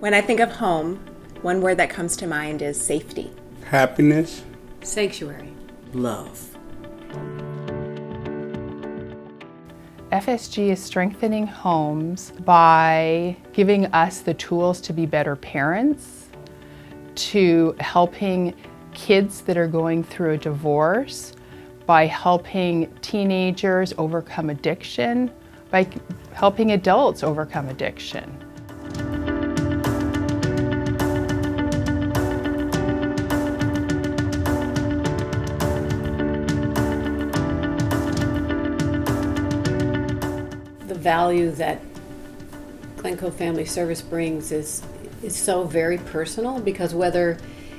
When I think of home, one word that comes to mind is safety. Happiness. Sanctuary. Love. FSG is strengthening homes by giving us the tools to be better parents, to helping kids that are going through a divorce, by helping teenagers overcome addiction, by helping adults overcome addiction. The value that Glencoe Family Service brings is so very personal, because whether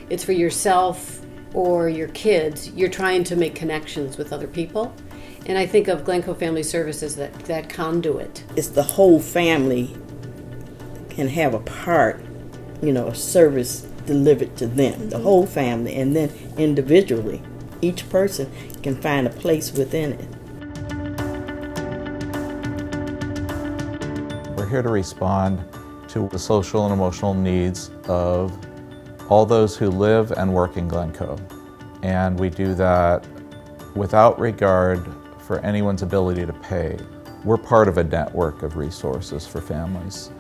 it's for yourself or your kids, you're trying to make connections with other people. And I think of Glencoe Family Service as that conduit. It's the whole family can have a part, a service delivered to them, the whole family, and then individually, each person can find a place within it. We're here to respond to the social and emotional needs of all those who live and work in Glencoe. And we do that without regard for anyone's ability to pay. We're part of a network of resources for families.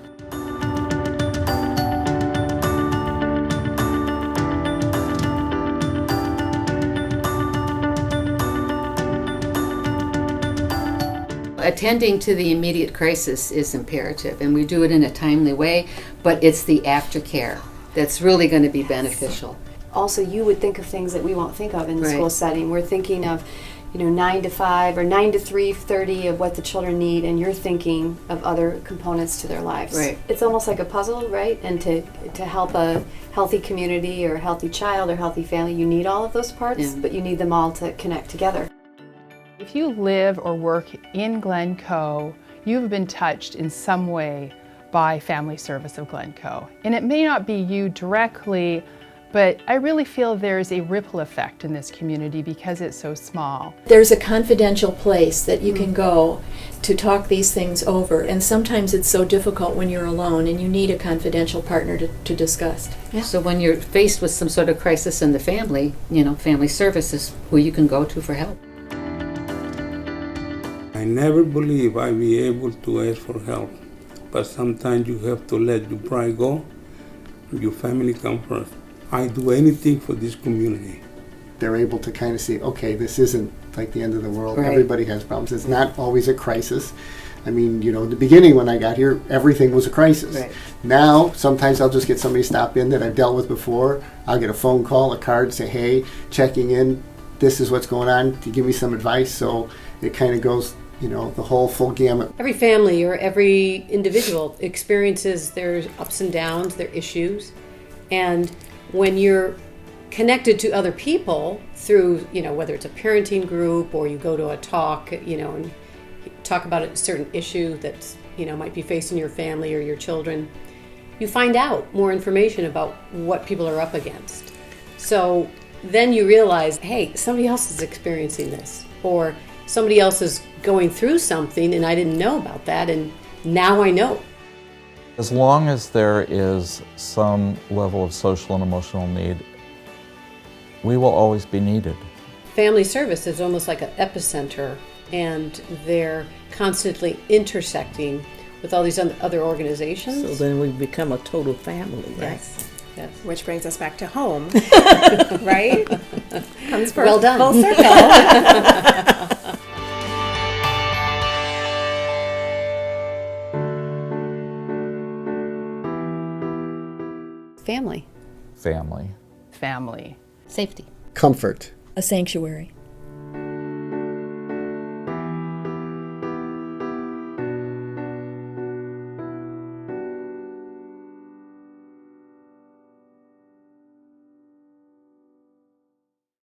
Attending to the immediate crisis is imperative, and we do it in a timely way, but it's the aftercare that's really going to be beneficial. Also, you would think of things that we won't think of in the Right. school setting. We're thinking of, 9 to 5 or 9 to 3:30 of what the children need, and you're thinking of other components to their lives. Right. It's almost like a puzzle, right? And to help a healthy community or a healthy child or healthy family, you need all of those parts, Yeah. but you need them all to connect together. If you live or work in Glencoe, you've been touched in some way by Family Service of Glencoe. And it may not be you directly, but I really feel there's a ripple effect in this community because it's so small. There's a confidential place that you can go to talk these things over, and sometimes it's so difficult when you're alone and you need a confidential partner to discuss. So when you're faced with some sort of crisis in the family, Family Service is who you can go to for help. I never believe I'd be able to ask for help, but sometimes you have to let your pride go. Your family come first. I do anything for this community. They're able to kind of see, okay, this isn't like the end of the world. Right. Everybody has problems. It's not always a crisis. I mean, in the beginning when I got here, everything was a crisis. Right. Now, sometimes I'll just get somebody stop in that I've dealt with before. I'll get a phone call, a card, say, hey, checking in, this is what's going on, to give me some advice. So it kind of goes, the whole full gamut. Every family or every individual experiences their ups and downs, their issues. And when you're connected to other people through, whether it's a parenting group or you go to a talk, and talk about a certain issue that, might be facing your family or your children, you find out more information about what people are up against. So then you realize, hey, somebody else is experiencing this, or somebody else is going through something and I didn't know about that, and now I know. As long as there is some level of social and emotional need, we will always be needed. Family Service is almost like an epicenter, and they're constantly intersecting with all these other organizations. So then we become a total family, right? Yes. Which brings us back to home, right? Comes first. Well done. Full circle. Family. Family. Family. Safety. Comfort. A sanctuary.